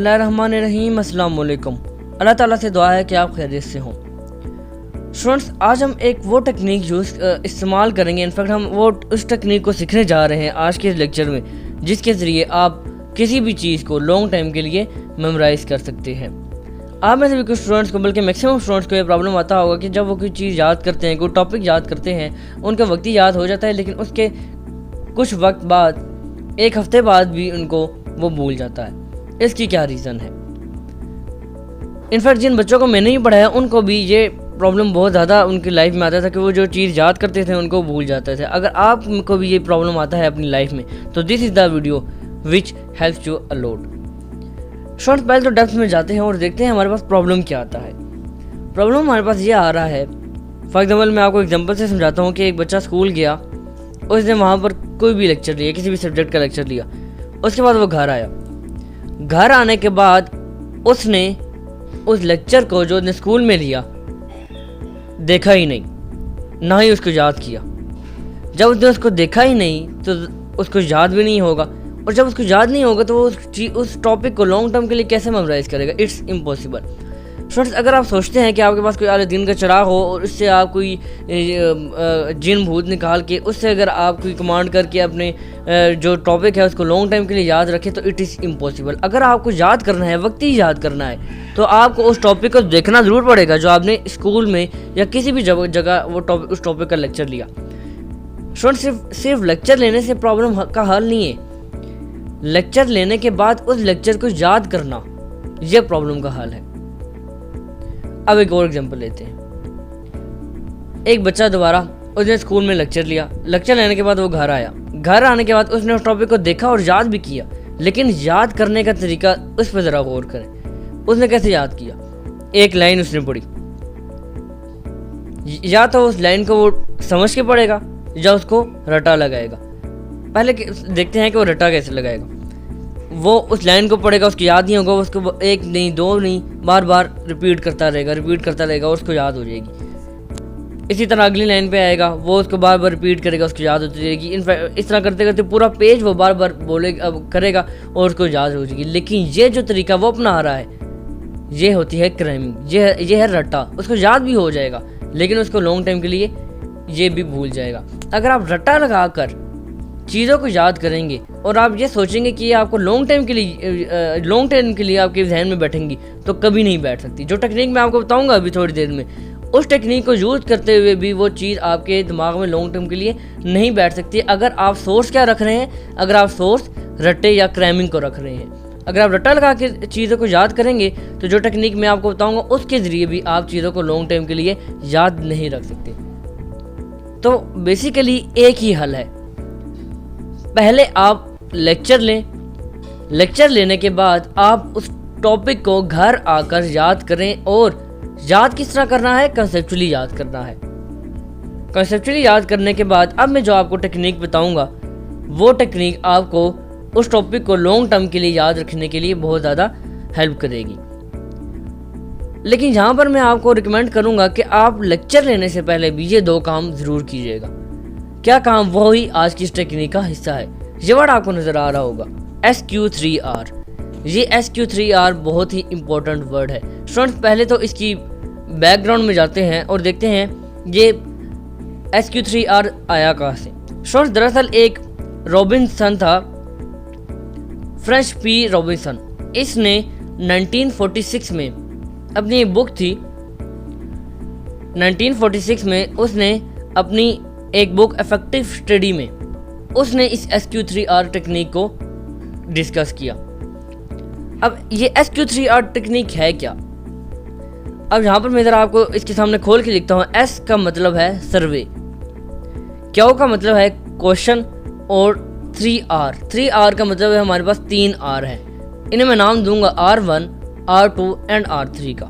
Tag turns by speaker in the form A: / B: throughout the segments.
A: बिस्मिल्लाहिर्रहमानिर्रहीम। अस्सलाम वालेकुम। अल्लाह ताला से दुआ है कि आप खैरियत से हों। स्टूडेंट्स, आज हम एक वो टेक्निक इस्तेमाल करेंगे, इनफैक्ट हम वो उस टेक्निक को सीखने जा रहे हैं आज के लेक्चर में, जिसके ज़रिए आप किसी भी चीज़ को लॉन्ग टाइम के लिए मेमोराइज़ कर सकते हैं। आप में से भी कुछ स्टूडेंट्स को, बल्कि मैक्सिमम स्टूडेंट्स को ये प्रॉब्लम आता होगा कि जब वो कोई चीज़ याद करते हैं, कोई टॉपिक याद करते हैं, उनका वक्त याद हो जाता है, लेकिन उसके कुछ वक्त बाद, एक हफ्ते बाद भी उनको वो भूल जाता है। इसकी क्या रीज़न है? इनफैक्ट जिन बच्चों को मैंने ही पढ़ाया उनको भी ये प्रॉब्लम बहुत ज़्यादा उनकी लाइफ में आता था कि वो जो चीज़ याद करते थे उनको भूल जाते थे। अगर आपको भी ये प्रॉब्लम आता है अपनी लाइफ में, तो this is the video which helps you a lot. Students, पहले तो डेप्थ में जाते हैं और देखते हैं हमारे पास प्रॉब्लम क्या आता है। प्रॉब्लम हमारे पास ये आ रहा है, फॉर एग्जाम्पल मैं आपको एग्जाम्पल से समझाता हूँ कि एक बच्चा स्कूल गया, उसने वहाँ पर कोई भी लेक्चर लिया, किसी भी सब्जेक्ट का लेक्चर लिया, उसके बाद वो घर आया। घर आने के बाद उसने उस लेक्चर को जो उसने स्कूल में लिया देखा ही नहीं, ना ही उसको याद किया। जब उसने उसको देखा ही नहीं तो उसको याद भी नहीं होगा, और जब उसको याद नहीं होगा तो वो उस टॉपिक को लॉन्ग टर्म के लिए कैसे मेमोराइज करेगा? It's impossible. स्टूडेंट्स, अगर आप सोचते हैं कि आपके पास कोई दिन का चिराग हो और उससे आप कोई जिन भूत निकाल के उससे अगर आप कोई कमांड करके अपने जो टॉपिक है उसको लॉन्ग टाइम के लिए याद रखें, तो इट इज़ इम्पॉसिबल। अगर आपको याद करना है, वक्त ही याद करना है, तो आपको उस टॉपिक को देखना ज़रूर पड़ेगा जो आपने स्कूल में या किसी भी जगह वो उस टॉपिक का लेक्चर लिया। स्टूडेंट, सिर्फ लेक्चर लेने से प्रॉब्लम का हल नहीं है। लेक्चर लेने के बाद उस लेक्चर को याद करना, यह प्रॉब्लम का हल है। अब एक और एग्जांपल लेते हैं। एक बच्चा दोबारा उसने स्कूल में लेक्चर लिया, लेक्चर लेने के बाद वो घर आया। घर आने के बाद उसने उस टॉपिक को देखा और याद भी किया, लेकिन याद करने का तरीका, उस पर ज़रा गौर करें। उसने कैसे याद किया? एक लाइन उसने पढ़ी, या तो उस लाइन को वो समझ के पढ़ेगा या उसको रटा लगाएगा। पहले देखते हैं कि वो रटा कैसे लगाएगा। वो उस लाइन को पढ़ेगा, उसको याद नहीं होगा, उसको एक नहीं दो नहीं बार बार रिपीट करता रहेगा और उसको याद हो जाएगी। इसी तरह अगली लाइन पे आएगा, वो उसको बार बार रिपीट करेगा, उसको याद होती रहेगी। इनफैक्ट इस तरह करते करते पूरा पेज वो बार बार करेगा और उसको याद हो जाएगी। लेकिन ये जो तरीका वो अपना रहा है, ये होती है क्रैमिंग, ये है रट्टा। उसको याद भी हो जाएगा लेकिन उसको लॉन्ग टाइम के लिए ये भी भूल जाएगा। अगर आप रट्टा लगा कर चीज़ों को याद करेंगे और आप ये सोचेंगे कि ये आपको लॉन्ग टाइम के लिए आपके जहन में बैठेंगी, तो कभी नहीं बैठ सकती। जो टेक्निक मैं आपको बताऊंगा अभी थोड़ी देर में, उस टेक्निक को यूज़ करते हुए भी वो चीज़ आपके दिमाग में लॉन्ग टर्म के लिए नहीं बैठ सकती। अगर आप सोर्स क्या रख रहे हैं? अगर आप सोर्स रट्टे या क्रैमिंग को रख रहे हैं। अगर आप रट्टा लगा के चीज़ों को याद करेंगे तो जो टेक्निक मैं आपको बताऊँगा उसके ज़रिए भी आप चीज़ों को लॉन्ग टाइम के लिए याद नहीं रख सकते। तो बेसिकली एक ही हल है। पहले आप लेक्चर लें, लेक्चर लेने के बाद आप उस टॉपिक को घर आकर याद करें। और याद किस तरह करना है? कंसेप्चुअली याद करना है। कंसेप्चुअली याद करने के बाद अब मैं जो आपको टेक्निक बताऊंगा, वो टेक्निक आपको उस टॉपिक को लॉन्ग टर्म के लिए याद रखने के लिए बहुत ज़्यादा हेल्प करेगी। लेकिन यहाँ पर मैं आपको रिकमेंड करूँगा कि आप लेक्चर लेने से पहले भी ये दो काम ज़रूर कीजिएगा। क्या काम? वो ही आज की इस टेक्निक का हिस्सा है। ये वर्ड आपको नज़र आ रहा होगा, SQ3R। ये SQ3R बहुत ही इंपॉर्टेंट वर्ड है। स्टूडेंट्स, पहले तो इसकी बैकग्राउंड में जाते हैं और देखते हैं ये SQ3R आया कहाँ से। स्टूडेंट्स, दरअसल एक रॉबिन्सन था, फ्रेंच पी रॉबिन्सन। इसने 1946 में अपनी एक बुक थी, 1946 में उसने अपनी एक बुक इफेक्टिव स्टडी में उसने इस SQ3R टेक्निक को डिस्कस किया। अब ये SQ3R टेक्निक है क्या? अब यहाँ पर मैं ज़रा आपको इसके सामने खोल के लिखता हूँ। S का मतलब है सर्वे, Q का मतलब है क्वेश्चन, और 3R का मतलब है हमारे पास 3 R है। इन्हें मैं नाम दूंगा R1, R2 एंड R3 का।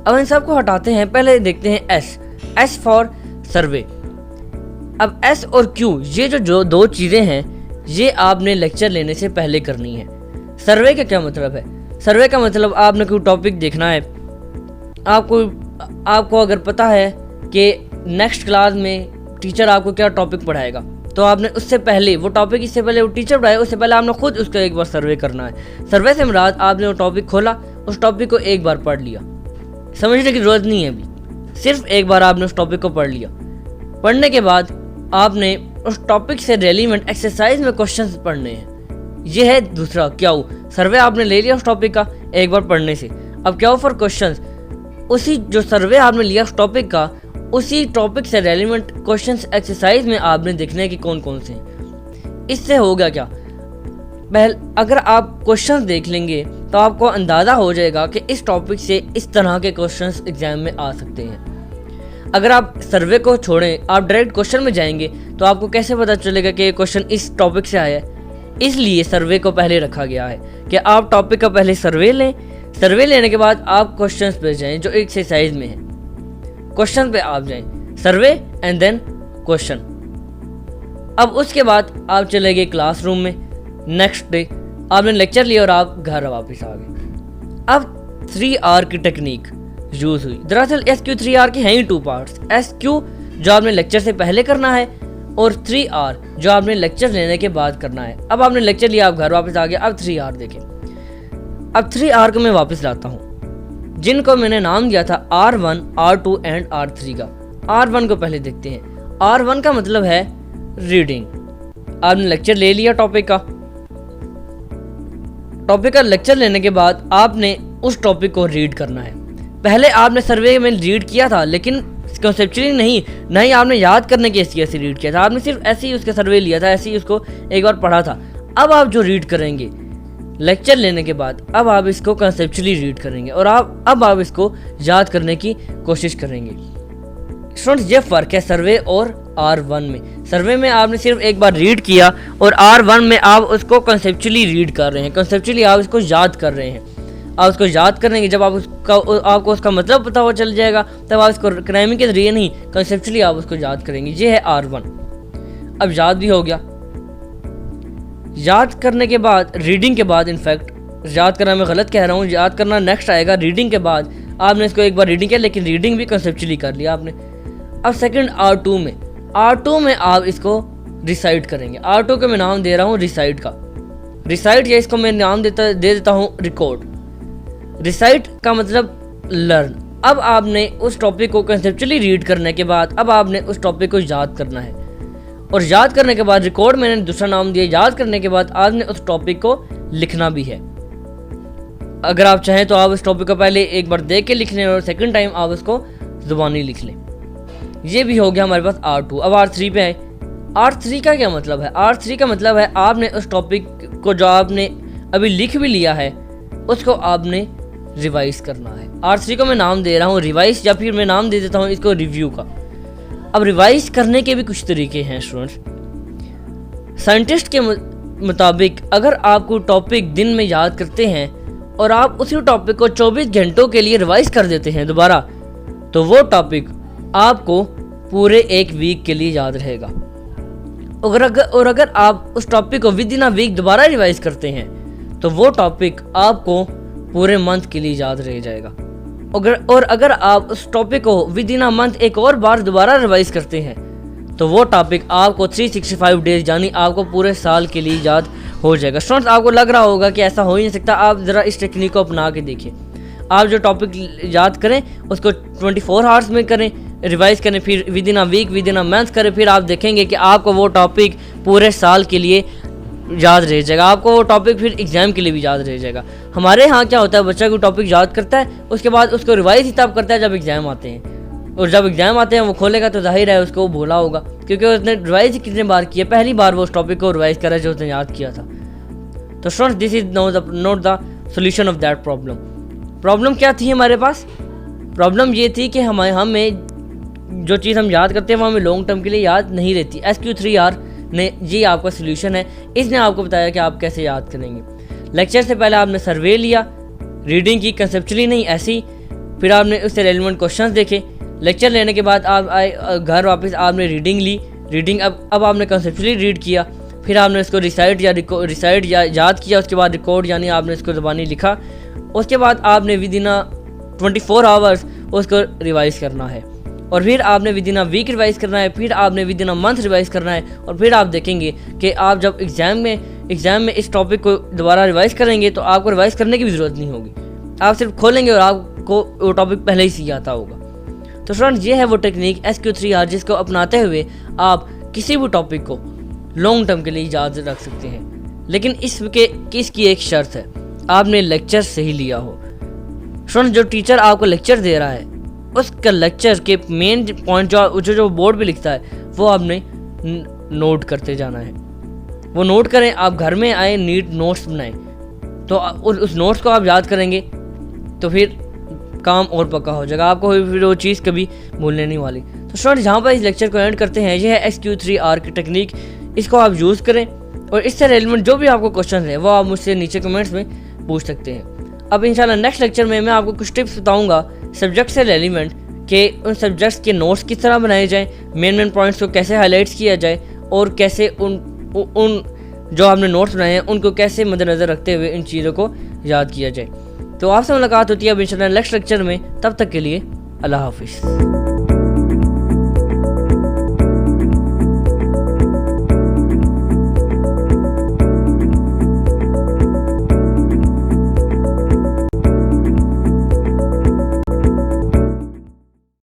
A: अब इन सब को हटाते हैं, पहले देखते हैं S फॉर सर्वे। अब S और Q, ये जो दो चीज़ें हैं, ये आपने लेक्चर लेने से पहले करनी है। सर्वे का क्या मतलब है? सर्वे का मतलब आपने कोई टॉपिक देखना है। आपको अगर पता है कि नेक्स्ट क्लास में टीचर आपको क्या टॉपिक पढ़ाएगा, तो आपने उससे पहले वो टॉपिक, इससे पहले वो टीचर पढ़ाए उससे पहले आपने खुद उसका एक बार सर्वे करना है। सर्वे से मुराद आपने वो टॉपिक खोला, उस टॉपिक को एक बार पढ़ लिया, समझने की ज़रूरत नहीं है अभी, सिर्फ एक बार आपने उस टॉपिक को पढ़ लिया। पढ़ने के बाद आपने उस टॉपिक से रेलिवेंट एक्सरसाइज में क्वेश्चंस पढ़ने हैं। ये है दूसरा क्या हो, सर्वे आपने ले लिया उस टॉपिक का एक बार पढ़ने से। अब क्या हो फॉर क्वेश्चंस, उसी जो सर्वे आपने लिया उस टॉपिक का, उसी टॉपिक से रेलिवेंट क्वेश्चंस एक्सरसाइज में आपने देखने कि कौन कौन से हैं। इससे होगा क्या, अगर आप क्वेश्चंस देख लेंगे तो आपको अंदाज़ा हो जाएगा कि इस टॉपिक से इस तरह के क्वेश्चंस एग्जाम में आ सकते हैं। अगर आप सर्वे को छोड़ें, आप डायरेक्ट क्वेश्चन में जाएंगे तो आपको कैसे पता चलेगा कि ये क्वेश्चन इस टॉपिक से आया है। इसलिए सर्वे को पहले रखा गया है कि आप टॉपिक का पहले सर्वे लें, सर्वे लेने के बाद आप क्वेश्चंस पे जाएं जो एक्सरसाइज में है। क्वेश्चन पे आप जाएं, सर्वे एंड देन क्वेश्चन। अब उसके बाद आप चले गए क्लासरूम में, नेक्स्ट डे आपने लेक्चर लिया और आप घर वापस आ गए। अब 3R की टेक्निक यूज़ हुई। दरअसल SQ 3R के हैं ही 2 पार्ट्स, SQ जो आपने लेक्चर से पहले करना है और 3R जो आपने लेक्चर लेने के बाद करना है। अब आपने लेक्चर लिया, आप घर वापस आ गए। अब 3R देखें। अब 3R को मैं वापस लाता हूँ, जिनको मैंने नाम दिया था R1, R2 एंड R3 का। R1 को पहले देखते हैं। R1 का मतलब है रीडिंग। आपने लेक्चर ले लिया टॉपिक का लेक्चर लेने के बाद आपने उस टॉपिक को रीड करना है। पहले आपने सर्वे में रीड किया था, लेकिन कॉन्सेप्चुअली नहीं आपने याद करने की हैसियत से रीड किया था, आपने सिर्फ ऐसे ही उसका सर्वे लिया था, ऐसे ही उसको एक बार पढ़ा था। अब आप जो रीड करेंगे लेक्चर लेने के बाद, अब आप इसको कॉन्सेप्चुअली रीड करेंगे और अब आप इसको याद करने की कोशिश करेंगे। स्टूडेंट्स, ये फ़र्क है सर्वे और R1 में। सर्वे में आपने सिर्फ एक बार रीड किया और R1 में आप उसको कॉन्सेप्चुअली रीड कर रहे हैं, कॉन्सेप्चुअली आप इसको याद कर रहे हैं। आप उसको याद करेंगे, जब आपको उसका मतलब पता हो चल जाएगा, तब आप इसको क्राइमिंग के जरिए नहीं, कॉन्सेप्चुअली आप उसको याद करेंगे। ये है R1। अब याद भी हो गया। याद करने के बाद, रीडिंग के बाद, इनफैक्ट याद करना मैं गलत कह रहा हूँ, याद करना नेक्स्ट आएगा। रीडिंग के बाद आपने इसको एक बार रीडिंग किया, लेकिन रीडिंग भी कॉन्सेप्चुअली कर लिया आपने। अब सेकंड R2 में आप इसको रिसाइट करेंगे। R2 को मैं नाम दे रहा हूँ रिसाइट का। रिसाइट या इसको मैं नाम दे देता हूँ रिकॉर्ड। रिसाइट का मतलब लर्न। अब आपने उस टॉपिक को कंसेप्चुअली रीड करने के बाद अब आपने उस टॉपिक को याद करना है, और याद करने के बाद रिकॉर्ड मैंने दूसरा नाम दिया। याद करने के बाद आपने उस टॉपिक को लिखना भी है। अगर आप चाहें तो आप उस टॉपिक को पहले एक बार देख के लिख लें और सेकंड टाइम आप उसको ज़ुबानी लिख लें। ये भी हो गया हमारे पास R2। अब R3 पे आए। R3 का क्या मतलब है? R3 का मतलब है आपने उस टॉपिक को जो आपने अभी लिख भी लिया है उसको आपने रिवाइज करना है। R3 को मैं नाम दे रहा हूँ रिवाइज, या फिर मैं नाम दे देता हूँ इसको रिव्यू का। अब रिवाइज करने के भी कुछ तरीके हैं स्टूडेंट्स। साइंटिस्ट के मुताबिक अगर आप कोई टॉपिक दिन में याद करते हैं और आप उसी टॉपिक को 24 घंटों के लिए रिवाइज कर देते हैं दोबारा, तो वो टॉपिक आपको पूरे एक वीक के लिए याद रहेगा। और अगर आप उस टॉपिक को विद इन अ वीक दोबारा रिवाइज करते हैं तो वो टॉपिक आपको पूरे मंथ के लिए याद रह जाएगा। और अगर आप उस टॉपिक को विद इन अ मंथ एक और बार दोबारा रिवाइज करते हैं तो वो टॉपिक आपको 365 डेज यानी आपको पूरे साल के लिए याद हो जाएगा। स्टूडेंट्स, आपको लग रहा होगा कि ऐसा हो ही नहीं सकता। आप ज़रा इस टेक्निक को अपना के देखिए। आप जो टॉपिक याद करें उसको 24 आवर्स में करें, रिवाइज करें, फिर within a week, within a month करें, फिर आप देखेंगे कि आपको वो टॉपिक पूरे साल के लिए याद रह जाएगा। आपको वो टॉपिक फिर एग्जाम के लिए भी याद रह जाएगा। हमारे यहाँ क्या होता है, बच्चा कोई टॉपिक याद करता है, उसके बाद उसको रिवाइज ही तब करता है जब एग्जाम आते हैं, और जब एग्जाम आते हैं वो खोलेगा तो जाहिर है उसको वो भूला होगा, क्योंकि उसने रिवाइज कितने बार किया, पहली बार वो उस टॉपिक को रिवाइज करा जो उसने याद किया था। तो students, this is not the solution of that problem. Problem क्या थी हमारे पास? प्रॉब्लम ये थी कि हमें जो चीज़ हम याद करते हैं वो हमें लॉन्ग टर्म के लिए याद नहीं रहती। SQ3R ने ये आपका सोल्यूशन है। इसने आपको बताया कि आप कैसे याद करेंगे। लेक्चर से पहले आपने सर्वे लिया, रीडिंग की, कंसेप्चुअली नहीं ऐसी, फिर आपने उससे रेलिवेंट क्वेश्चंस देखे। लेक्चर लेने के बाद आप आए घर वापस, आपने रीडिंग ली। रीडिंग अब आपने कंसेप्चुअली रीड किया, फिर आपने इसको रिसाइट या याद किया, उसके बाद रिकॉर्ड यानी आपने इसको ज़बानी लिखा। उसके बाद आपने विद इन 24 आवर्स उसको रिवाइज करना है। और फिर आपने within a week revise करना है, फिर आपने within a month revise करना है, और फिर आप देखेंगे कि आप जब एग्ज़ाम में इस टॉपिक को दोबारा रिवाइज़ करेंगे तो आपको रिवाइज़ करने की भी ज़रूरत नहीं होगी। आप सिर्फ खोलेंगे और आपको वो टॉपिक पहले ही सी आता होगा। तो स्टूडेंट्स, ये है वो टेक्निक SQ3R जिसको अपनाते हुए आप किसी भी टॉपिक को लॉन्ग टर्म के लिए याद रख सकते हैं। लेकिन इसकी एक शर्त है, आपने लेक्चर सही लिया हो। स्टूडेंट, जो टीचर आपको लेक्चर दे रहा है उसका लेक्चर के मेन पॉइंट जो बोर्ड पे लिखता है वो आपने नोट करते जाना है। वो नोट करें, आप घर में आए नीट नोट्स बनाएं, तो उस नोट्स को आप याद करेंगे तो फिर काम और पक्का हो जाएगा, आपको फिर वो चीज़ कभी भूलने नहीं वाली। तो स्टूडेंट, जहाँ पर इस लेक्चर को एंड करते हैं, ये है SQ3R की टेक्निक। इसको आप यूज़ करें और इससे रिलेवेंट जो भी आपको क्वेश्चन है वो आप मुझसे नीचे कमेंट्स में पूछ सकते हैं। अब इंशाल्लाह नेक्स्ट लेक्चर में मैं आपको कुछ टिप्स बताऊंगा सब्जेक्ट से रिलेवेंट कि उन सब्जेक्ट्स के नोट्स किस तरह बनाए जाएं, मेन पॉइंट्स को कैसे हाईलाइट्स किया जाए और कैसे उन जो आपने नोट्स बनाए हैं उनको कैसे मद्देनज़र रखते हुए इन चीज़ों को याद किया जाए। तो आपसे मुलाकात होती है अब इंशाल्लाह नेक्स्ट लेक्चर में। तब तक के लिए अल्लाह हाफिज़।